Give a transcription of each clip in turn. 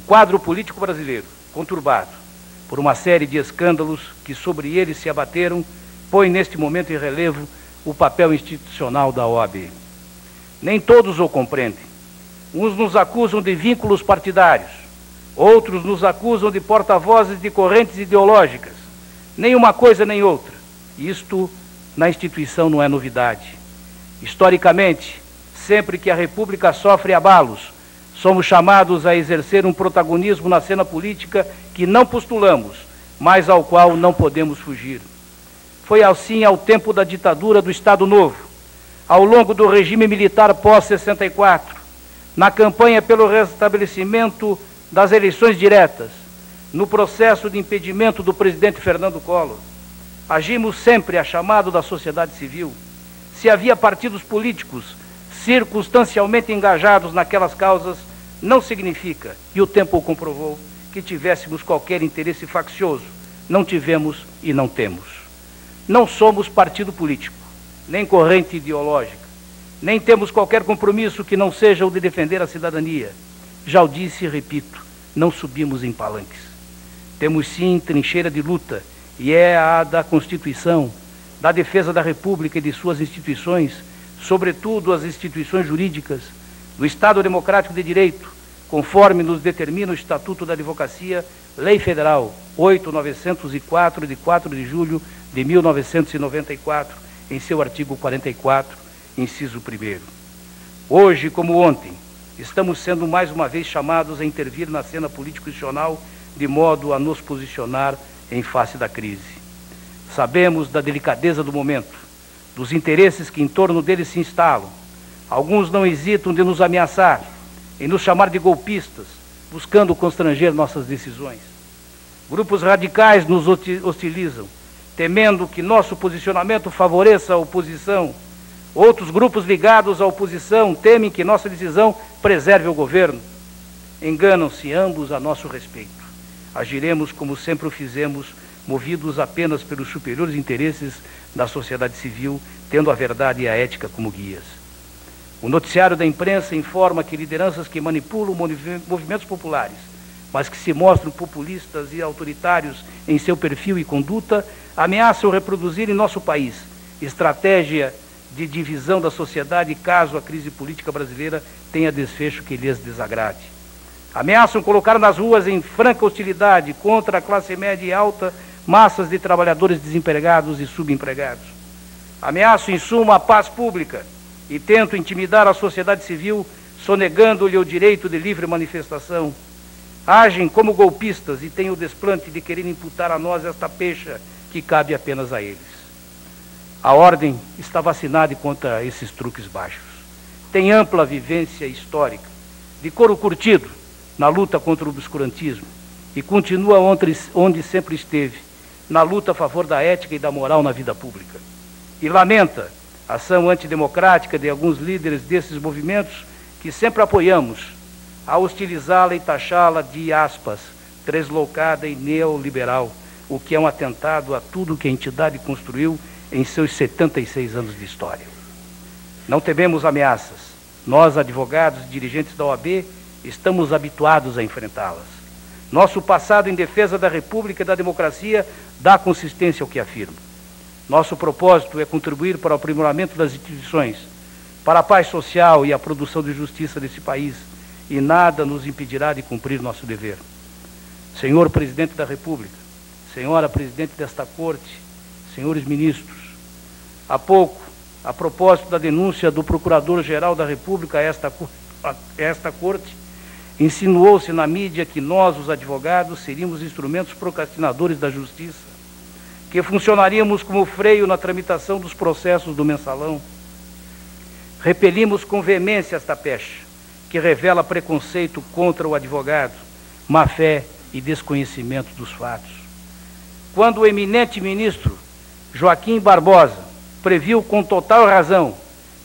quadro político brasileiro, conturbado por uma série de escândalos que sobre ele se abateram, põe neste momento em relevo o papel institucional da OAB. Nem todos o compreendem. Uns nos acusam de vínculos partidários, outros nos acusam de porta-vozes de correntes ideológicas. Nem uma coisa nem outra. Isto, na instituição, não é novidade. Historicamente, sempre que a República sofre abalos, somos chamados a exercer um protagonismo na cena política que não postulamos, mas ao qual não podemos fugir. Foi assim ao tempo da ditadura do Estado Novo, ao longo do regime militar pós-64, na campanha pelo restabelecimento das eleições diretas, no processo de impedimento do presidente Fernando Collor. Agimos sempre a chamado da sociedade civil. Se havia partidos políticos circunstancialmente engajados naquelas causas, não significa, e o tempo o comprovou, que tivéssemos qualquer interesse faccioso. Não tivemos e não temos. Não somos partido político, nem corrente ideológica, nem temos qualquer compromisso que não seja o de defender a cidadania. Já o disse e repito, não subimos em palanques. Temos sim trincheira de luta, e é a da Constituição, da defesa da República e de suas instituições, sobretudo as instituições jurídicas, do Estado Democrático de Direito, conforme nos determina o Estatuto da Advocacia, Lei Federal 8.904, de 4 de julho de 1994, em seu artigo 44, inciso 1º. Hoje, como ontem, estamos sendo mais uma vez chamados a intervir na cena político-institucional de modo a nos posicionar em face da crise. Sabemos da delicadeza do momento, dos interesses que em torno dele se instalam. Alguns não hesitam de nos ameaçar, em nos chamar de golpistas, buscando constranger nossas decisões. Grupos radicais nos hostilizam, temendo que nosso posicionamento favoreça a oposição. Outros grupos ligados à oposição temem que nossa decisão preserve o governo. Enganam-se ambos a nosso respeito. Agiremos como sempre o fizemos, movidos apenas pelos superiores interesses da sociedade civil, tendo a verdade e a ética como guias. O noticiário da imprensa informa que lideranças que manipulam movimentos populares, mas que se mostram populistas e autoritários em seu perfil e conduta, ameaçam reproduzir em nosso país estratégia de divisão da sociedade caso a crise política brasileira tenha desfecho que lhes desagrade. Ameaçam colocar nas ruas em franca hostilidade contra a classe média e alta massas de trabalhadores desempregados e subempregados. Ameaçam, em suma, a paz pública e tentam intimidar a sociedade civil, sonegando-lhe o direito de livre manifestação. Agem como golpistas e têm o desplante de querer imputar a nós esta pecha que cabe apenas a eles. A ordem está vacinada contra esses truques baixos. Tem ampla vivência histórica, de couro curtido, na luta contra o obscurantismo, e continua onde sempre esteve, na luta a favor da ética e da moral na vida pública. E lamenta a ação antidemocrática de alguns líderes desses movimentos que sempre apoiamos, a hostilizá-la e taxá-la de, aspas, translocada e neoliberal, o que é um atentado a tudo que a entidade construiu em seus 76 anos de história. Não tememos ameaças. Nós, advogados e dirigentes da OAB, estamos habituados a enfrentá-las. Nosso passado em defesa da República e da democracia dá consistência ao que afirmo. Nosso propósito é contribuir para o aprimoramento das instituições, para a paz social e a produção de justiça desse país, e nada nos impedirá de cumprir nosso dever. Senhor Presidente da República, Senhora Presidente desta Corte, senhores ministros, há pouco, a propósito da denúncia do Procurador-Geral da República a esta Corte, insinuou-se na mídia que nós, os advogados, seríamos instrumentos procrastinadores da Justiça, que funcionaríamos como freio na tramitação dos processos do mensalão. Repelimos com veemência esta pecha, que revela preconceito contra o advogado, má-fé e desconhecimento dos fatos. Quando o eminente ministro Joaquim Barbosa previu com total razão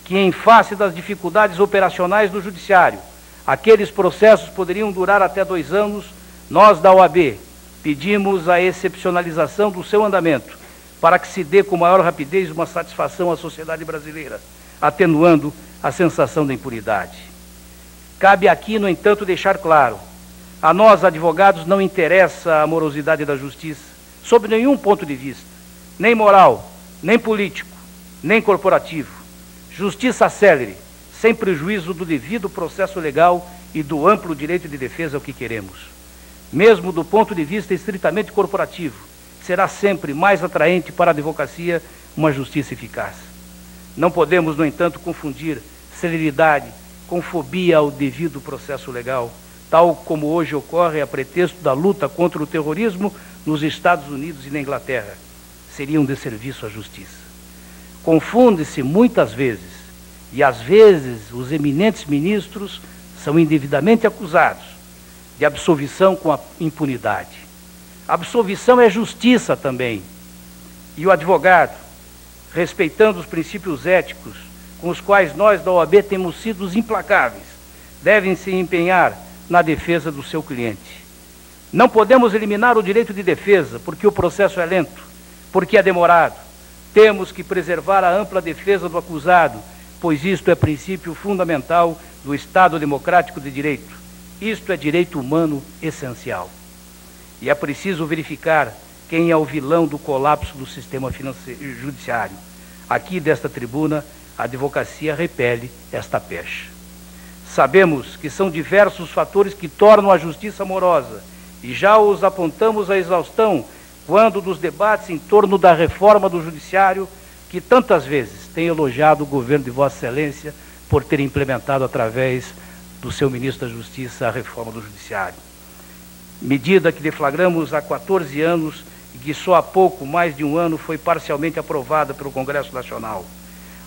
que, em face das dificuldades operacionais do Judiciário, aqueles processos poderiam durar até 2 anos, nós da OAB pedimos a excepcionalização do seu andamento para que se dê com maior rapidez uma satisfação à sociedade brasileira, atenuando a sensação da impunidade. Cabe aqui, no entanto, deixar claro, A nós, advogados, não interessa a morosidade da justiça, sob nenhum ponto de vista, nem moral, nem político, nem corporativo. Justiça célere, sem prejuízo do devido processo legal e do amplo direito de defesa é o que queremos. Mesmo do ponto de vista estritamente corporativo, será sempre mais atraente para a advocacia uma justiça eficaz. Não podemos, no entanto, confundir celeridade com fobia ao devido processo legal, tal como hoje ocorre a pretexto da luta contra o terrorismo nos Estados Unidos e na Inglaterra. Seria um desserviço à justiça. Confunde-se muitas vezes, e às vezes os eminentes ministros são indevidamente acusados de absolvição com a impunidade. Absolvição é justiça também. E o advogado, respeitando os princípios éticos com os quais nós da OAB temos sido implacáveis, devem se empenhar na defesa do seu cliente. Não podemos eliminar o direito de defesa, porque o processo é lento, porque é demorado. Temos que preservar a ampla defesa do acusado, pois isto é princípio fundamental do Estado democrático de direito. Isto é direito humano essencial. E é preciso verificar quem é o vilão do colapso do sistema judiciário. Aqui, desta tribuna, a advocacia repele esta pecha. Sabemos que são diversos fatores que tornam a justiça morosa, e já os apontamos à exaustão quando dos debates em torno da reforma do judiciário, que tantas vezes tem elogiado o governo de Vossa Excelência por ter implementado através do seu ministro da Justiça a reforma do judiciário. Medida que deflagramos há 14 anos e que só há pouco mais de um ano foi parcialmente aprovada pelo Congresso Nacional.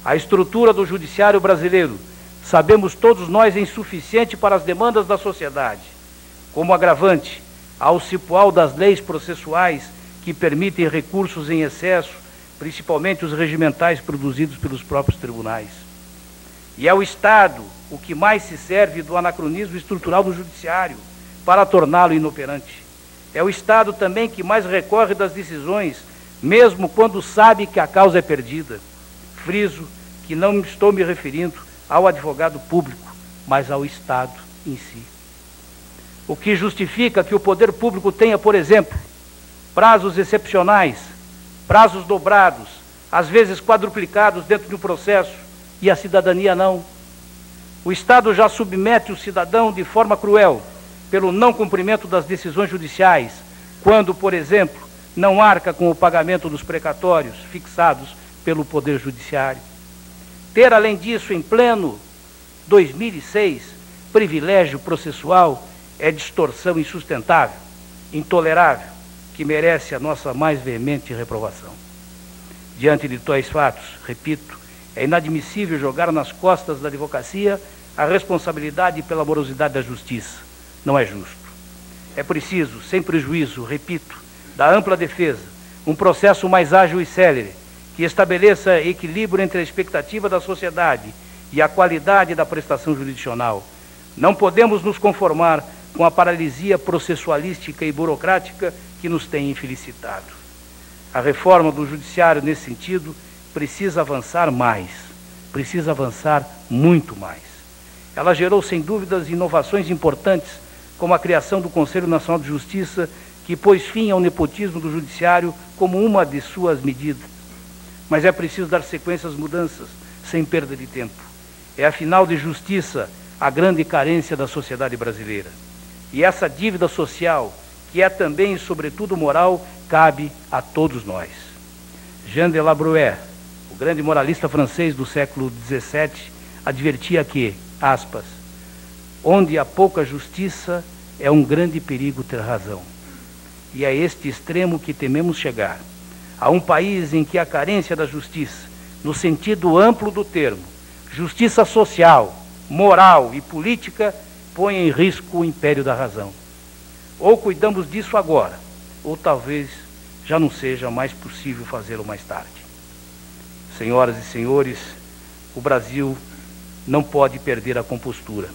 A estrutura do judiciário brasileiro, sabemos todos nós, é insuficiente para as demandas da sociedade. Como agravante, ao cipoal das leis processuais que permitem recursos em excesso, principalmente os regimentais produzidos pelos próprios tribunais. E é o Estado o que mais se serve do anacronismo estrutural do judiciário para torná-lo inoperante. É o Estado também que mais recorre das decisões, mesmo quando sabe que a causa é perdida. Friso que não estou me referindo ao advogado público, mas ao Estado em si. O que justifica que o poder público tenha, por exemplo, prazos excepcionais, prazos dobrados, às vezes quadruplicados dentro de um processo, e a cidadania não. O Estado já submete o cidadão de forma cruel pelo não cumprimento das decisões judiciais, quando, por exemplo, não arca com o pagamento dos precatórios fixados pelo Poder Judiciário. Ter, além disso, em pleno 2006, privilégio processual é distorção insustentável, intolerável, que merece a nossa mais veemente reprovação. Diante de tais fatos, repito, é inadmissível jogar nas costas da advocacia a responsabilidade pela morosidade da justiça. Não é justo. É preciso, sem prejuízo, repito, da ampla defesa, um processo mais ágil e célere, que estabeleça equilíbrio entre a expectativa da sociedade e a qualidade da prestação jurisdicional. Não podemos nos conformar com a paralisia processualística e burocrática que nos tem infelicitado. A reforma do judiciário, nesse sentido, precisa avançar mais, precisa avançar muito mais. Ela gerou, sem dúvidas, inovações importantes, como a criação do Conselho Nacional de Justiça, que pôs fim ao nepotismo do judiciário como uma de suas medidas. Mas é preciso dar sequência às mudanças, sem perda de tempo. É, afinal, de justiça a grande carência da sociedade brasileira. E essa dívida social, que é também e sobretudo moral, cabe a todos nós. Jean de La Bruyère, o grande moralista francês do século XVII, advertia que, aspas, onde há pouca justiça, é um grande perigo ter razão. E é este extremo que tememos chegar, a um país em que a carência da justiça, no sentido amplo do termo, justiça social, moral e política, põe em risco o império da razão. Ou cuidamos disso agora, ou talvez já não seja mais possível fazê-lo mais tarde. Senhoras e senhores, o Brasil não pode perder a compostura.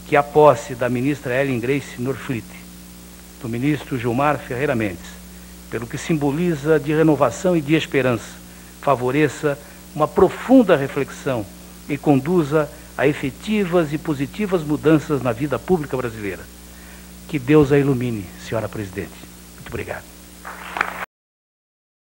Que a posse da ministra Ellen Grace Norfleet, do ministro Gilmar Ferreira Mendes, pelo que simboliza de renovação e de esperança, favoreça uma profunda reflexão e conduza a efetivas e positivas mudanças na vida pública brasileira. Que Deus a ilumine, senhora presidente. Muito obrigado.